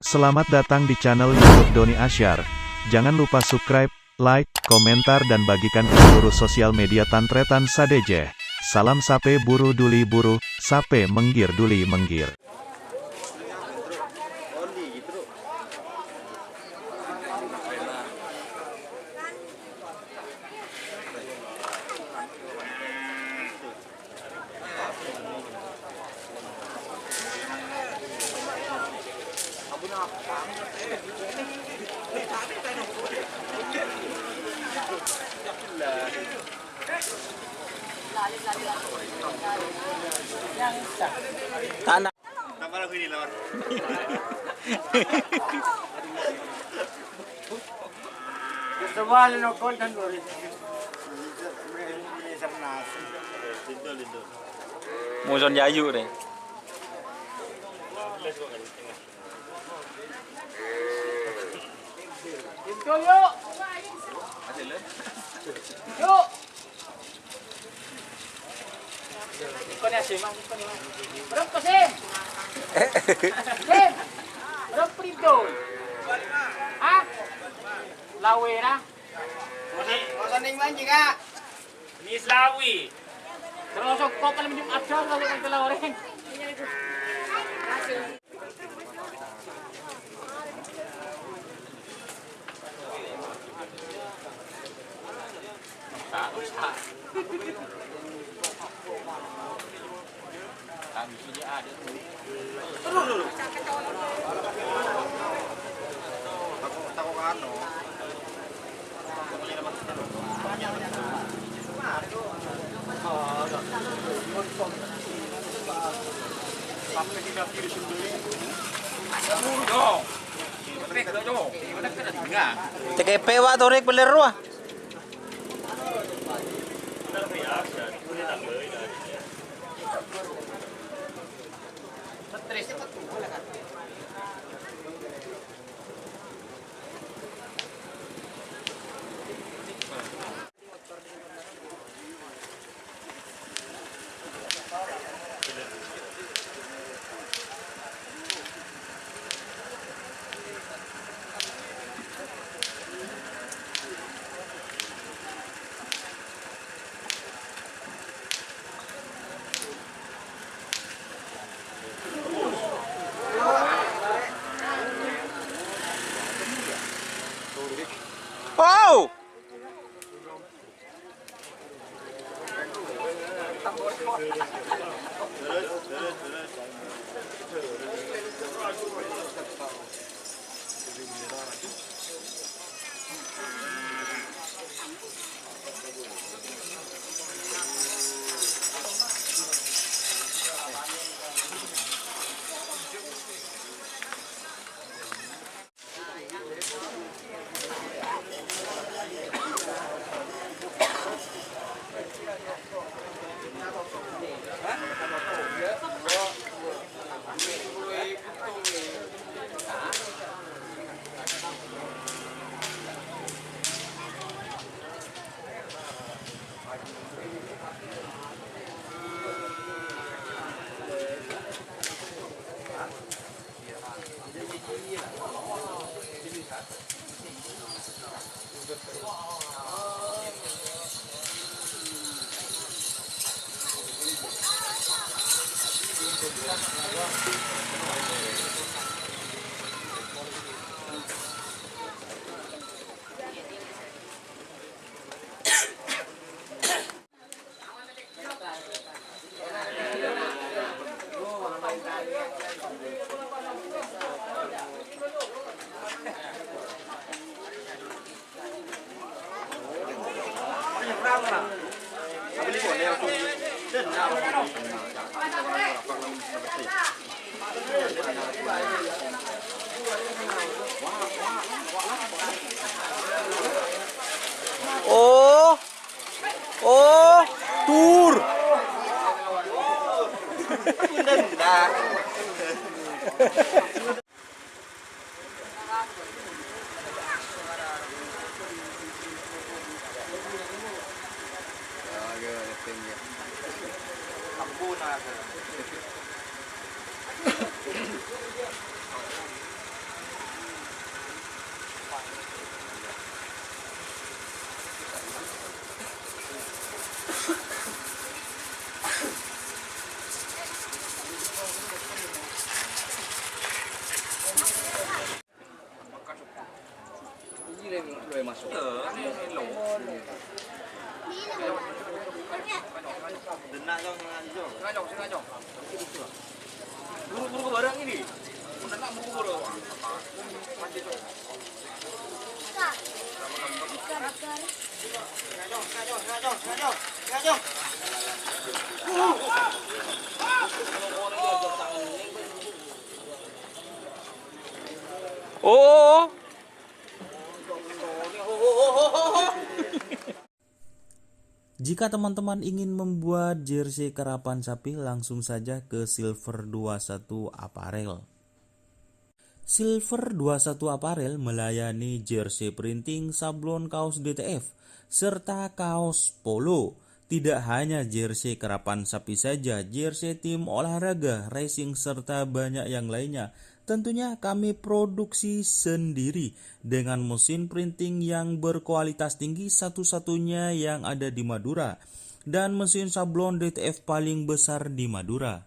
Selamat datang di channel YouTube Doni Asyar. Jangan lupa subscribe, like, komentar dan bagikan ke seluruh sosial media Tantretan Sadeje. Salam sape buru duli buru, sape menggir duli menggir. Tanah. Tambah lagu ini lawan. Semua lo konten dulu. Lindo. Muson Yayu deh. Itu yuk. Yuk. Kau ni asyik, kau ni. Berapa sen? Sen. Berapa itu? Ah? Lawe lah. Masa ning man juga. Ni Slawi. Terus kau kalau minum acar kalau kau telah orang. Tak usah. Kami sini ada tu. Terus. Tahu kan no. Sampai kita kiri sendiri. Yo. Tek yo. Mana kena dengar. TKP wa torik beler wa. Stres cepat tu. Oh. Oh, tur. Oh. Jika teman-teman ingin membuat jersey karapan sapi, langsung saja ke Silver 21 Apparel. Silver 21 Apparel melayani jersey printing, sablon kaos DTF, serta kaos polo. Tidak hanya jersey karapan sapi saja, jersey tim olahraga, racing, serta banyak yang lainnya. Tentunya kami produksi sendiri dengan mesin printing yang berkualitas tinggi, satu-satunya yang ada di Madura, dan mesin sablon DTF paling besar di Madura.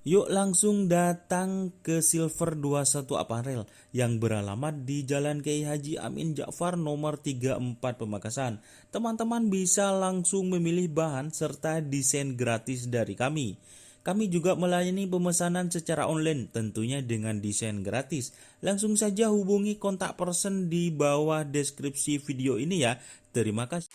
Yuk langsung datang ke Silver 21 Apparel yang beralamat di Jalan Kiai Haji Amin Ja'far nomor 34 Pamekasan. Teman-teman bisa langsung memilih bahan serta desain gratis dari kami. Kami juga melayani pemesanan secara online, tentunya dengan desain gratis. Langsung saja hubungi kontak person di bawah deskripsi video ini ya. Terima kasih.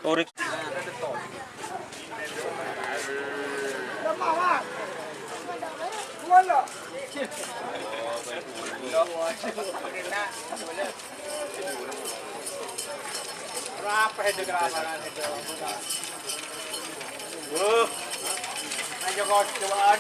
Torik. Berapa itu kerabanan itu? Ayo kau cobaan.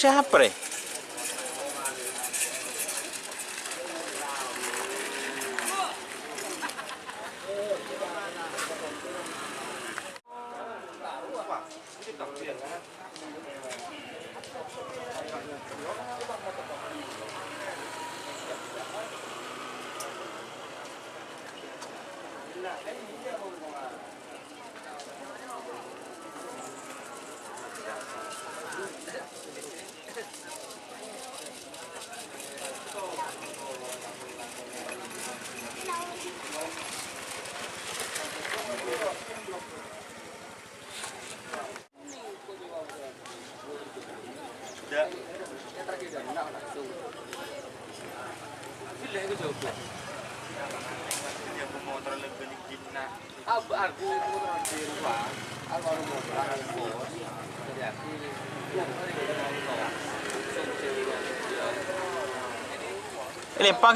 Siapa?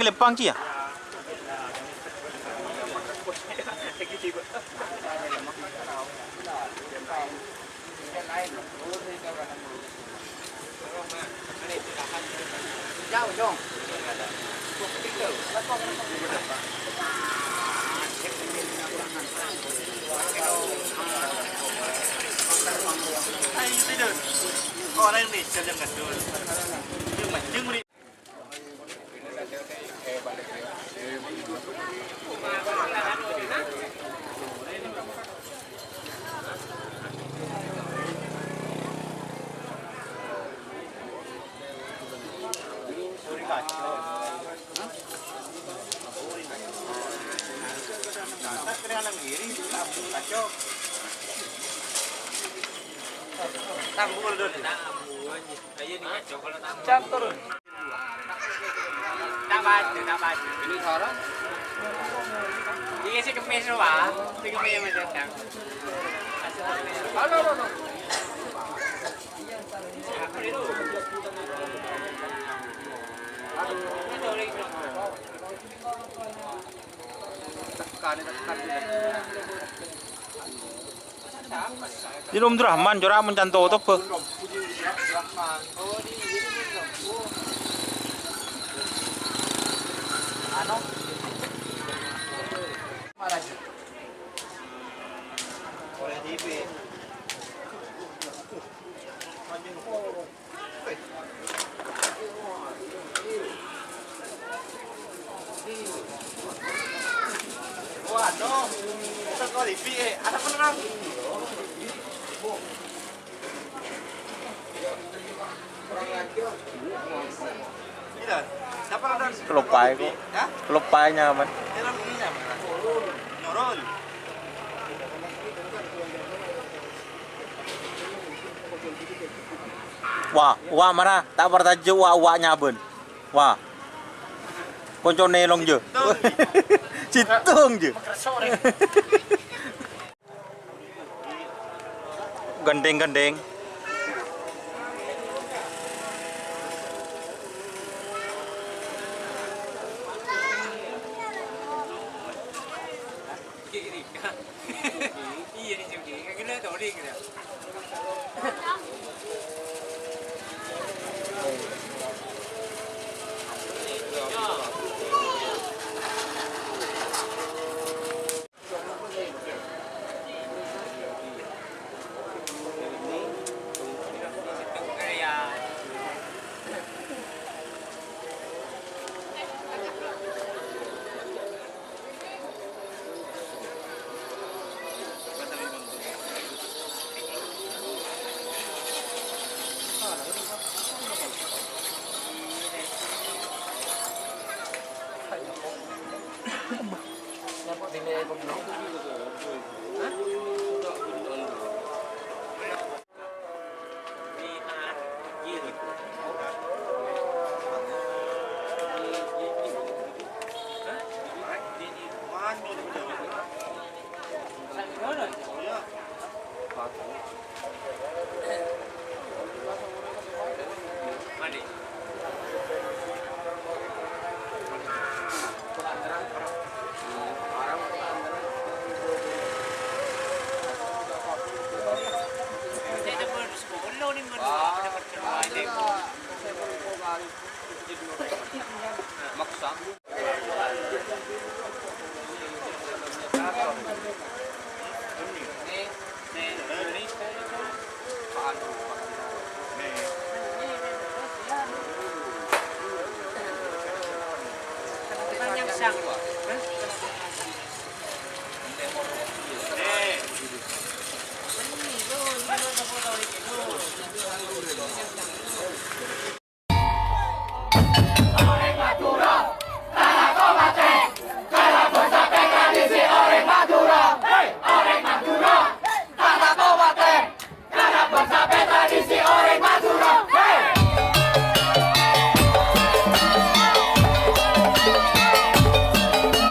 Lepang ya. Jauh dong. Orang ini sedang ngadul. Jeung meni. Tambul dulu. Ayo nih kacau kalau tak Jam turun. tak baju. Ini orang. Ini sih kemis wah, sih kemis macam yang. Halo. Aku dulu. Tekan. Di Rum Rahman jora mencanto to pe. Oh, di Ano? Malaju. Oleh TV. Wah, no. Kita kau TV ada penerang. Tidak. Siapa ada? Kelupai kok. Ya? Kelupainya man. Dalam ininya mana? Nyorol. Wah mana? Tak bertajuk wah bun. Wah. Koncone long je. Citung je. Gendeng-gendeng. Iya nih jadi kayak gini tuh dia gitu. Yang sang,